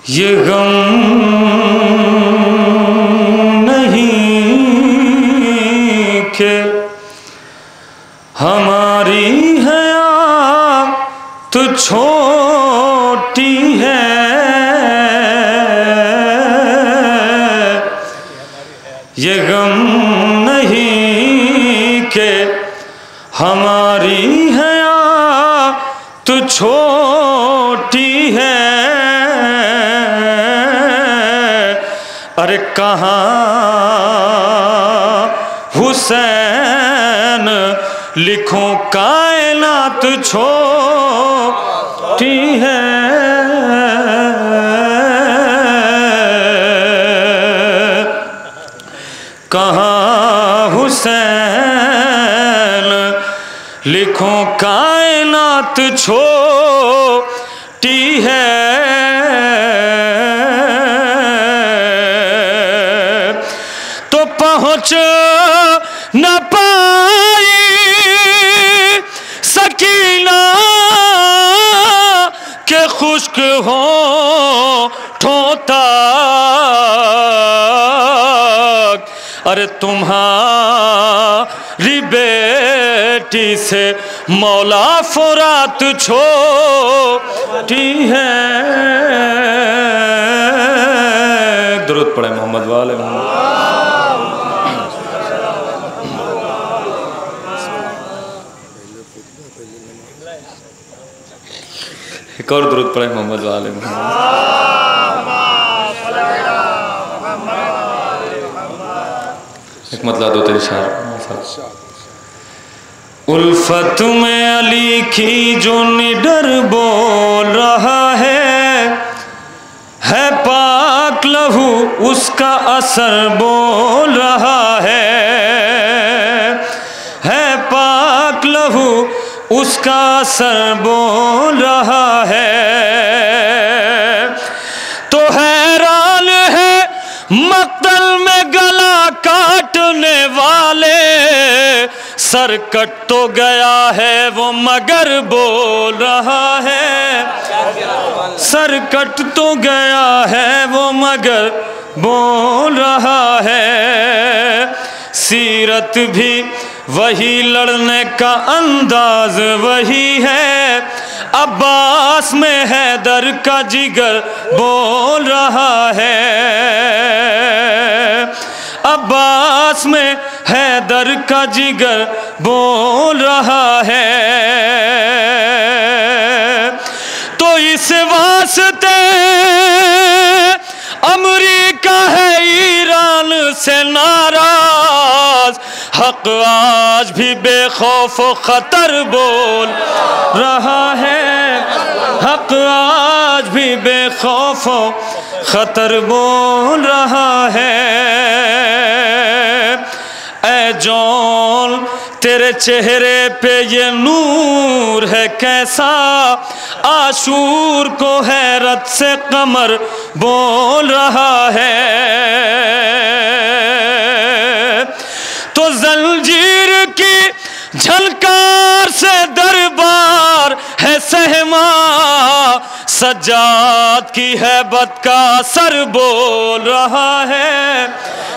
یہ غم نہیں کہ ہماری حیات چھوٹی ہے، یہ غم نہیں کہ ہماری حیات چھوٹی ہے، ارے کہاں حسین لکھوں کائنات چھوٹی ہے، کہاں حسین لکھوں کائنات چھوٹی ہے، تو پہنچ نہ پائی سکینہ کہ خشک ہونٹوں تک، ارے تمہاری بیٹی سے مولا فرات چھوٹی ہے۔ درود پڑھیں محمد والے محمد۔ ایک اور درود پڑھیں محمد والے محمد۔ ایک مطلع دو تیری شعر۔ الفت میں علی کی جو نڈر بول رہا ہے پاک لہو اس کا اثر بول رہا ہے پاک لہو اس کا اثر بول رہا ہے، تو حیران ہے مقتل میں گلا کاٹنے والے، سر کٹ تو گیا ہے وہ مگر بول رہا ہے، سر کٹ تو گیا ہے وہ مگر بول رہا ہے، سیرت بھی وہی لڑنے کا انداز وہی ہے، عباس میں حیدر کا جگر بول رہا ہے، عباس میں حیدر کا جگر بول رہا ہے، تو اس واسطے امریکہ ہے ایران سے ناراض، حق آج بھی بے خوف و خطر بول رہا ہے، حق آج بھی بے خوف و خطر بول رہا ہے، اے جون تیرے چہرے پہ یہ نور ہے کیسا، عاشور کو حیرت سے قمر بول رہا ہے، تو زنجیر کی جھلکار سے دربار ہے سہما، سجاد کی ہیبت کا سر بول رہا ہے،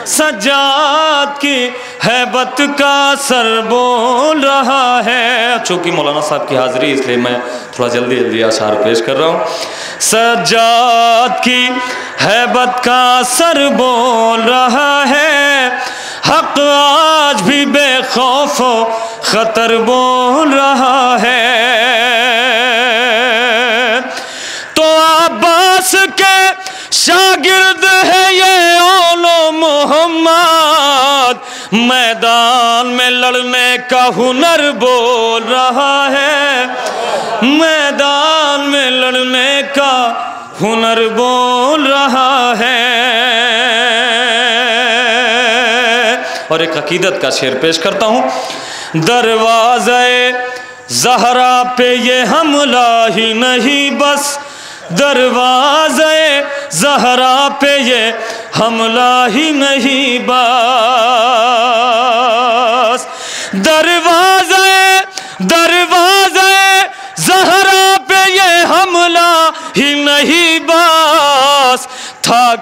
سجاد کی ہیبت کا سر بول رہا ہے، چونکہ مولانا صاحب کی حاضری اس لیے میں تھوڑا جلدی اشعار پیش کر رہا ہوں، سجاد کی ہیبت کا سر بول رہا ہے، حق آج بھی بے خوف و خطر بول رہا ہے، تو عباس کے شاگرد ہے یہ اولو محمد، میدان میں لڑنے کا ہنر بول رہا ہے، میدان میں لڑنے کا ہنر بول رہا ہے، اور ایک عقیدت کا شعر پیش کرتا ہوں، دروازے زہرا پہ یہ حملہ ہی نہیں بس، دروازے زہرا پہ یہ حملہ ہی نہیں بس، دروازے زہرا پہ یہ حملہ ہی نہیں بس،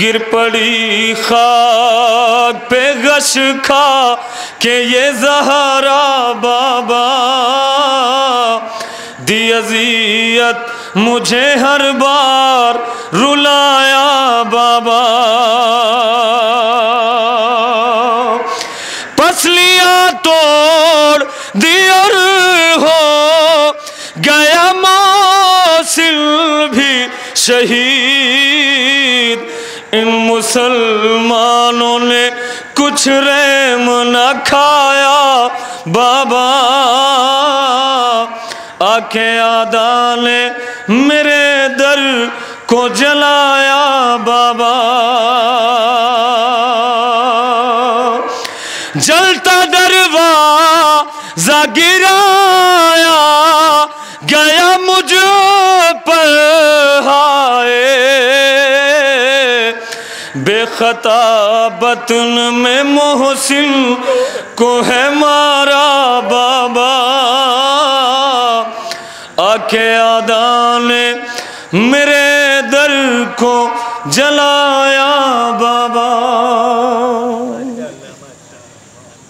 گر پڑی خاک پہ غش کھا کہ یہ زہرا بابا، دی اذیت مجھے ہر بار رلایا بابا، پسلیاں توڑ دی اور ہو گیا موصل بھی شہید، ان مسلمانوں نے کچھ رحم نہ کھایا بابا، آنکھیں اعداء نے میرے در کو جلایا بابا، جلتا دروازہ گرایا گیا مجھ پر، ہائے بے خطا بطن میں محسن کو ہے مارا بابا، آنکھیں اعداء نے میرے در کو جلایا بابا۔